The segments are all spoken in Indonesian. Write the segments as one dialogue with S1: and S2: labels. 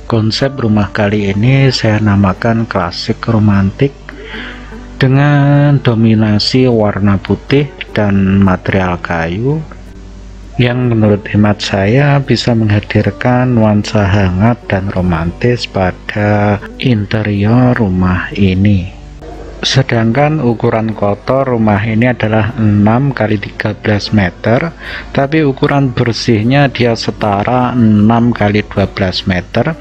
S1: Konsep rumah kali ini saya namakan klasik romantik dengan dominasi warna putih dan material kayu yang menurut hemat saya bisa menghadirkan nuansa hangat dan romantis pada interior rumah ini. Sedangkan ukuran kotor rumah ini adalah 6 x 13 meter, tapi ukuran bersihnya dia setara 6 x 12 meter,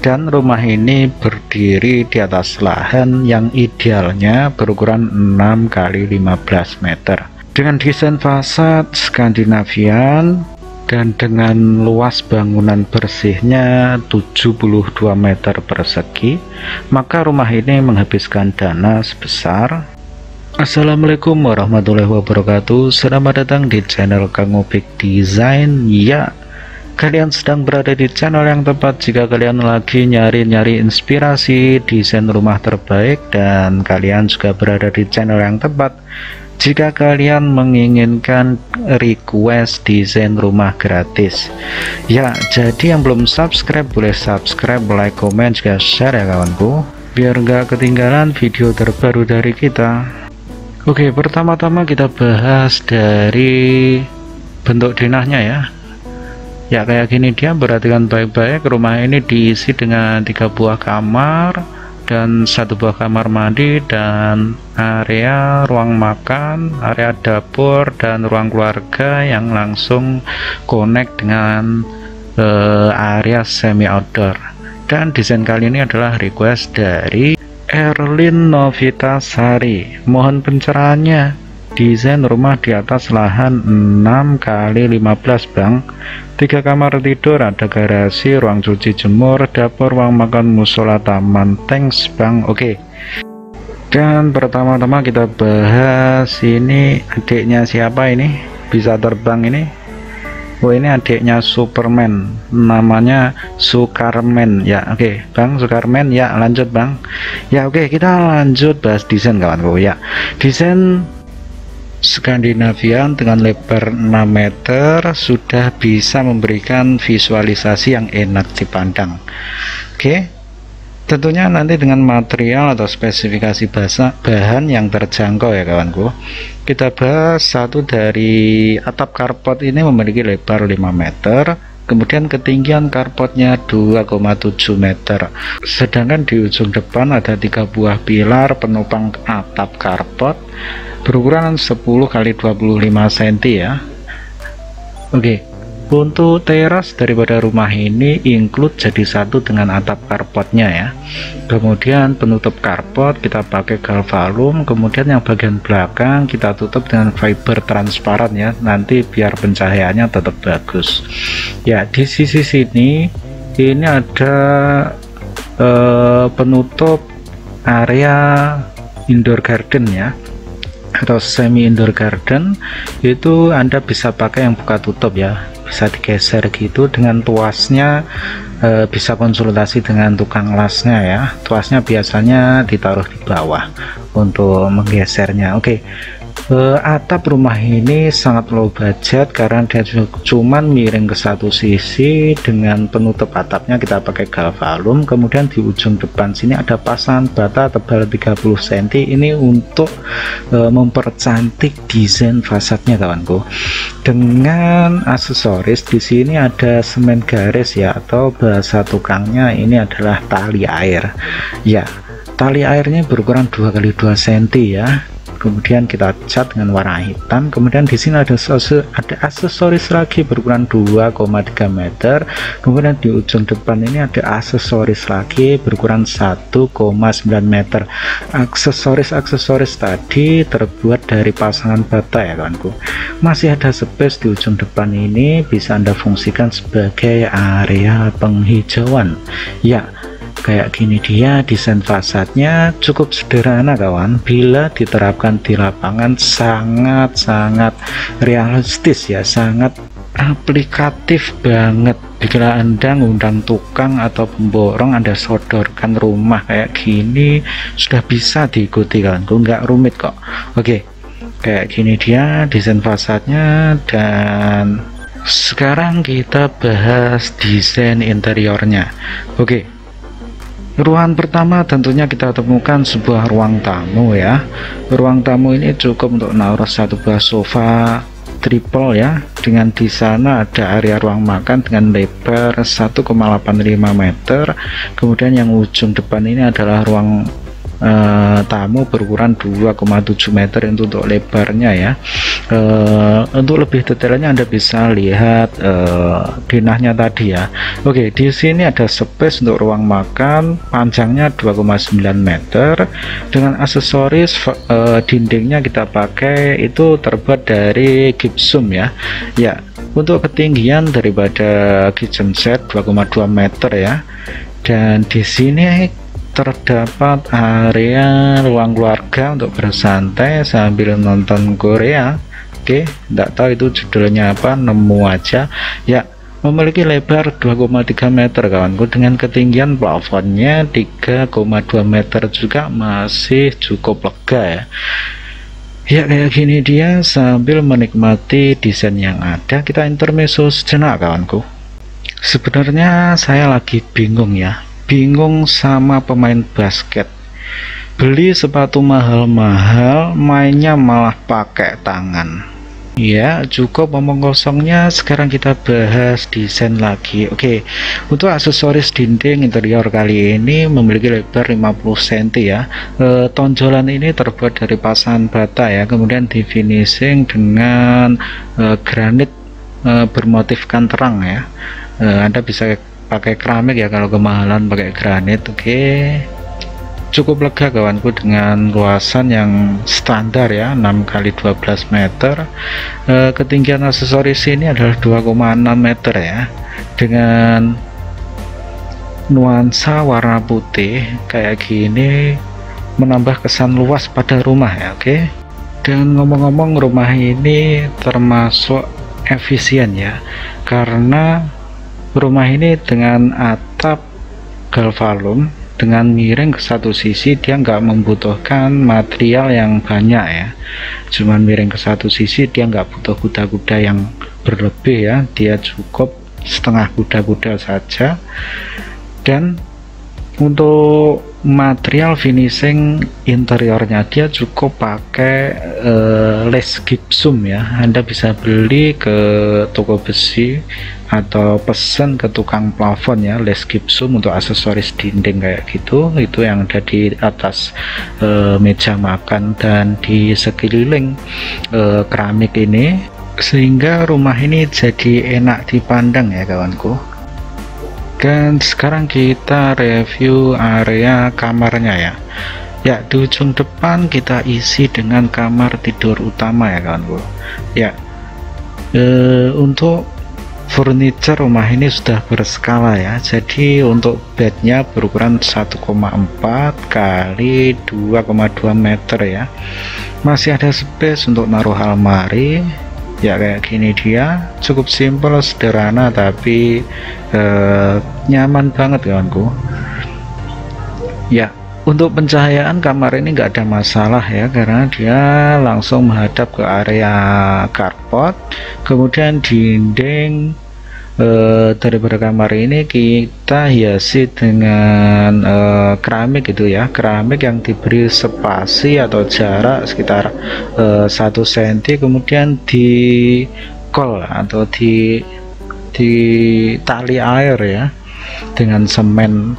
S1: dan rumah ini berdiri di atas lahan yang idealnya berukuran 6 x 15 meter. Dengan desain fasad Skandinavian dan dengan luas bangunan bersihnya 72 meter persegi, maka rumah ini menghabiskan dana sebesar. Assalamualaikum warahmatullahi wabarakatuh. Selamat datang di channel Kang Upik Design. Ya, kalian sedang berada di channel yang tepat jika kalian lagi nyari-nyari inspirasi desain rumah terbaik, dan kalian juga berada di channel yang tepat jika kalian menginginkan request desain rumah gratis. Ya, jadi yang belum subscribe boleh subscribe, like, komen, juga share ya kawanku, biar gak ketinggalan video terbaru dari kita. Oke, pertama-tama kita bahas dari bentuk denahnya ya. Ya, kayak gini dia, perhatikan baik-baik. Rumah ini diisi dengan 3 buah kamar dan 1 buah kamar mandi, dan area ruang makan, area dapur, dan ruang keluarga yang langsung connect dengan area semi outdoor. Dan desain kali ini adalah request dari Erlin Novitasari. Mohon pencerahannya. Desain rumah di atas lahan 6 x 15 bang, 3 kamar tidur, ada garasi, ruang cuci jemur, dapur, ruang makan, musola, taman, thanks bang. Oke. Dan pertama-tama kita bahas ini adiknya siapa ini, bisa terbang ini. Oh, ini adiknya Superman, namanya Sukarman ya. Oke bang, Sukarman ya, lanjut bang. Ya oke, kita lanjut bahas desain kawanku ya. Desain Skandinavian dengan lebar 6 meter sudah bisa memberikan visualisasi yang enak dipandang. Oke, tentunya nanti dengan material atau spesifikasi bahan yang terjangkau ya kawanku. Kita bahas satu dari atap carport ini memiliki lebar 5 meter, kemudian ketinggian carportnya 2,7 meter, sedangkan di ujung depan ada 3 buah pilar penopang atap carport berukuran 10 x 25 cm ya. Oke, untuk teras daripada rumah ini include jadi satu dengan atap carportnya ya. Kemudian penutup carport kita pakai galvalum, kemudian yang bagian belakang kita tutup dengan fiber transparan ya, nanti biar pencahayaannya tetap bagus ya. Di sisi sini ini ada penutup area indoor garden ya, atau semi indoor garden. Itu Anda bisa pakai yang buka tutup ya, bisa digeser gitu dengan tuasnya. Bisa konsultasi dengan tukang lasnya ya, tuasnya biasanya ditaruh di bawah untuk menggesernya. Oke. Atap rumah ini sangat low budget karena dia cuman miring ke satu sisi. Dengan penutup atapnya kita pakai galvalum, kemudian di ujung depan sini ada pasangan bata tebal 30 cm ini untuk mempercantik desain fasadnya kawanku. Dengan aksesoris di sini ada semen garis ya, atau bahasa tukangnya ini adalah tali air ya. Tali airnya berukuran 2 x 2 cm ya. Kemudian kita cat dengan warna hitam. Kemudian di sini ada aksesoris lagi berukuran 2,3 meter. Kemudian di ujung depan ini ada aksesoris lagi berukuran 1,9 meter. Aksesoris tadi terbuat dari pasangan bata ya kawanku. Masih ada space di ujung depan ini, bisa Anda fungsikan sebagai area penghijauan ya. Kayak gini dia desain fasadnya, cukup sederhana kawan. Bila diterapkan di lapangan sangat-sangat realistis ya, sangat aplikatif banget. Bila Anda ngundang tukang atau pemborong, Anda sodorkan rumah kayak gini, sudah bisa diikuti kawanku, nggak rumit kok. Oke, kayak gini dia desain fasadnya. Dan Sekarang kita bahas desain interiornya. Oke, ruangan pertama tentunya kita temukan sebuah ruang tamu ya. Ruang tamu ini cukup untuk naruh satu buah sofa triple ya, dengan di sana ada area ruang makan dengan lebar 1,85 meter. Kemudian yang ujung depan ini adalah ruang tamu berukuran 2,7 meter untuk lebarnya ya. Untuk lebih detailnya Anda bisa lihat denahnya tadi ya. Oke, di sini ada space untuk ruang makan, panjangnya 2,9 meter dengan aksesoris dindingnya kita pakai itu terbuat dari gypsum ya. Ya, untuk ketinggian daripada kitchen set 2,2 meter ya. Dan di sini terdapat area ruang keluarga untuk bersantai sambil nonton Korea. Oke, tidak tahu itu judulnya apa, nemu aja ya. Memiliki lebar 2,3 meter kawanku, dengan ketinggian plafonnya 3,2 meter juga, masih cukup lega ya. Ya, kayak gini dia sambil menikmati desain yang ada. Kita intermezzo sejenak kawanku. Sebenarnya saya lagi bingung ya, bingung sama pemain basket. Beli sepatu mahal-mahal, mainnya malah pakai tangan. Ya, cukup omong kosongnya. Sekarang kita bahas desain lagi. Oke, untuk aksesoris dinding interior kali ini memiliki lebar 50 cm ya. Tonjolan ini terbuat dari pasangan bata ya, kemudian di finishing dengan granit bermotifkan terang ya. Anda bisa pakai keramik ya kalau kemahalan pakai granit. Oke, cukup lega kawanku dengan luasan yang standar ya, 6 kali 12 meter. Ketinggian aksesoris ini adalah 2,6 meter ya, dengan nuansa warna putih kayak gini menambah kesan luas pada rumah ya. Oke, dan ngomong-ngomong, rumah ini termasuk efisien ya, karena rumah ini dengan atap galvalum dengan miring ke satu sisi, dia nggak membutuhkan material yang banyak ya, cuman miring ke satu sisi, dia nggak butuh kuda-kuda yang berlebih ya, dia cukup setengah kuda-kuda saja. Dan untuk material finishing interiornya dia cukup pakai les gypsum ya. Anda bisa beli ke toko besi atau pesan ke tukang plafon ya, les gypsum untuk aksesoris dinding kayak gitu. Itu yang ada di atas meja makan dan di sekeliling keramik ini, sehingga rumah ini jadi enak dipandang ya kawanku. Dan sekarang kita review area kamarnya ya. Ya, di ujung depan kita isi dengan kamar tidur utama ya kawanku. Ya, untuk furniture rumah ini sudah berskala ya. Jadi untuk bednya berukuran 1,4 kali 2,2 meter ya. Masih ada space untuk naruh almari. Ya, kayak gini dia, cukup simple, sederhana, tapi nyaman banget kawanku. Ya, untuk pencahayaan kamar ini nggak ada masalah ya, karena dia langsung menghadap ke area carport. Kemudian dinding daripada kamar ini kita hiasi dengan keramik gitu ya, keramik yang diberi spasi atau jarak sekitar 1 cm, kemudian di kol atau di tali air ya, dengan semen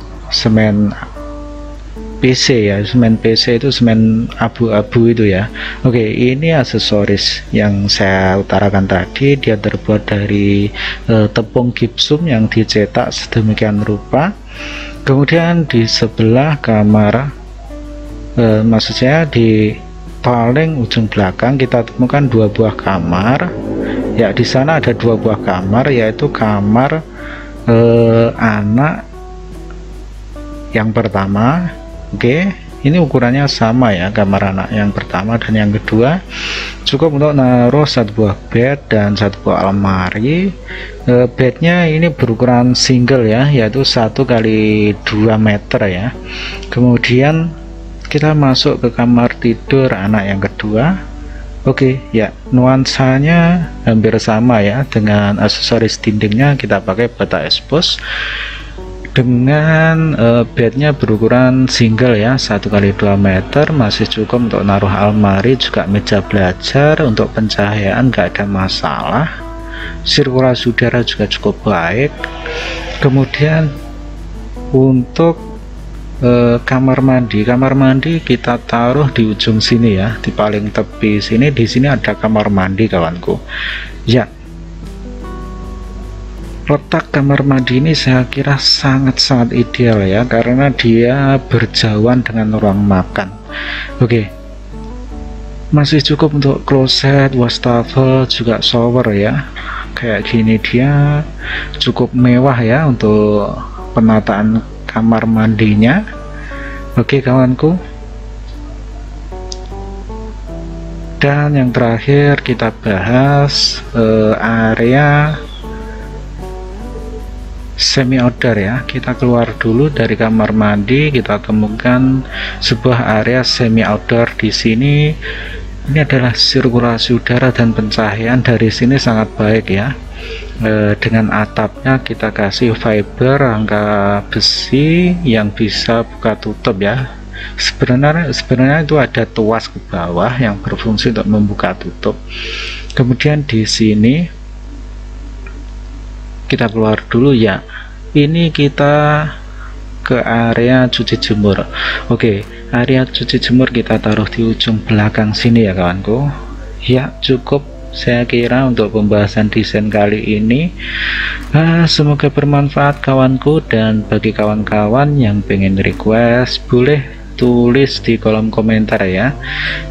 S1: PC ya, semen PC itu semen abu-abu itu ya. Oke, ini aksesoris yang saya utarakan tadi, dia terbuat dari tepung gypsum yang dicetak sedemikian rupa. Kemudian di sebelah kamar, maksud saya di paling ujung belakang kita temukan 2 buah kamar. Ya, di sana ada 2 buah kamar, yaitu kamar anak yang pertama. Oke, ini ukurannya sama ya, kamar anak yang pertama dan yang kedua. Cukup untuk naruh 1 buah bed dan 1 buah almari. Bednya ini berukuran single ya, yaitu 1 kali 2 meter ya. Kemudian kita masuk ke kamar tidur anak yang kedua. Oke, ya, nuansanya hampir sama ya dengan aksesoris dindingnya. Kita pakai bata expose dengan bednya berukuran single ya, 1x2 meter, masih cukup untuk naruh almari, juga meja belajar. Untuk pencahayaan nggak ada masalah, sirkulasi udara juga cukup baik. Kemudian untuk kamar mandi kita taruh di ujung sini ya, di paling tepi sini. Di sini ada kamar mandi kawanku ya. Letak kamar mandi ini saya kira sangat-sangat ideal ya, karena dia berjauhan dengan ruang makan. Oke, masih cukup untuk kloset, wastafel, juga shower ya. Kayak gini dia cukup mewah ya untuk penataan kamar mandinya. Oke kawanku, dan yang terakhir kita bahas area semi outdoor ya. Kita keluar dulu dari kamar mandi, kita temukan sebuah area semi outdoor. Di sini ini adalah sirkulasi udara dan pencahayaan dari sini sangat baik ya. Dengan atapnya kita kasih fiber rangka besi yang bisa buka tutup ya. Sebenarnya itu ada tuas ke bawah yang berfungsi untuk membuka tutup. Kemudian di sini kita keluar dulu ya. Ini kita ke area cuci jemur. Oke, area cuci jemur kita taruh di ujung belakang sini ya kawanku. Ya, cukup saya kira untuk pembahasan desain kali ini. Semoga bermanfaat kawanku, dan bagi kawan-kawan yang pengen request boleh tulis di kolom komentar ya.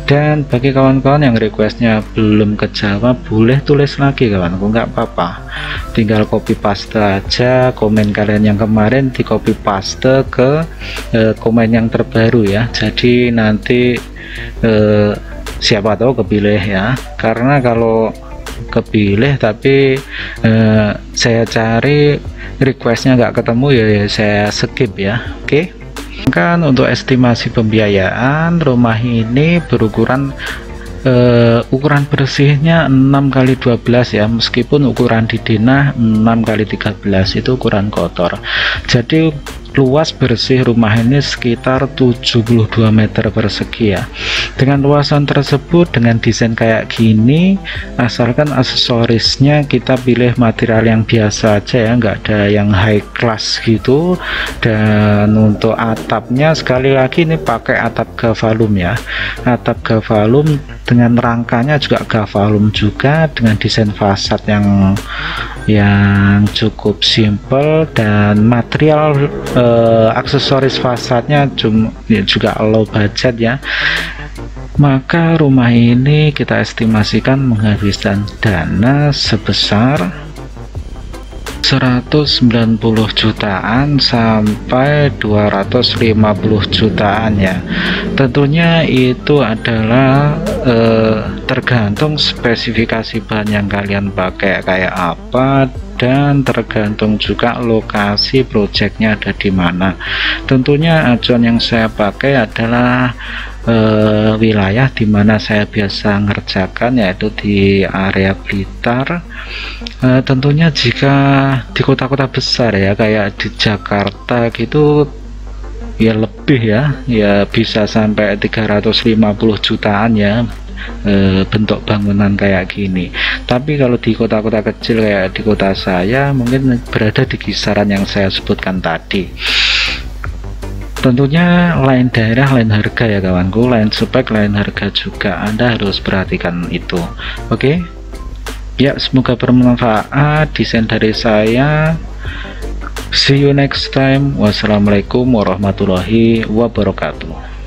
S1: Dan bagi kawan-kawan yang requestnya belum kejawab, boleh tulis lagi kawanku, nggak apa-apa, tinggal copy paste aja komen kalian yang kemarin, di copy paste ke komen yang terbaru ya. Jadi nanti siapa tahu kepilih ya, karena kalau kepilih tapi saya cari requestnya nggak ketemu ya, saya skip ya. Oke, kan untuk estimasi pembiayaan rumah ini berukuran ukuran bersihnya 6x12 ya, meskipun ukuran di denah 6x13 itu ukuran kotor. Jadi luas bersih rumah ini sekitar 72 meter persegi ya. Dengan luasan tersebut, dengan desain kayak gini, asalkan aksesorisnya kita pilih material yang biasa aja ya, nggak ada yang high class gitu. Dan untuk atapnya sekali lagi ini pakai atap Gavalum ya, atap Gavalum dengan rangkanya juga Gavalum juga, dengan desain fasad yang cukup simple, dan material aksesoris fasadnya juga low budget ya. Maka rumah ini kita estimasikan menghabiskan dana sebesar 190 jutaan sampai 250 jutaan ya. Tentunya itu adalah tergantung spesifikasi bahan yang kalian pakai kayak apa, dan tergantung juga lokasi projectnya ada di mana. Tentunya acuan yang saya pakai adalah wilayah di mana saya biasa ngerjakan, yaitu di area Blitar. Tentunya jika di kota-kota besar ya kayak di Jakarta gitu ya lebih ya bisa sampai 350 jutaan ya bentuk bangunan kayak gini. Tapi kalau di kota-kota kecil kayak di kota saya mungkin berada di kisaran yang saya sebutkan tadi. Tentunya lain daerah lain harga ya kawanku, lain spek lain harga juga, Anda harus perhatikan itu. Oke ya, semoga bermanfaat desain dari saya. See you next time. Wassalamualaikum warahmatullahi wabarakatuh.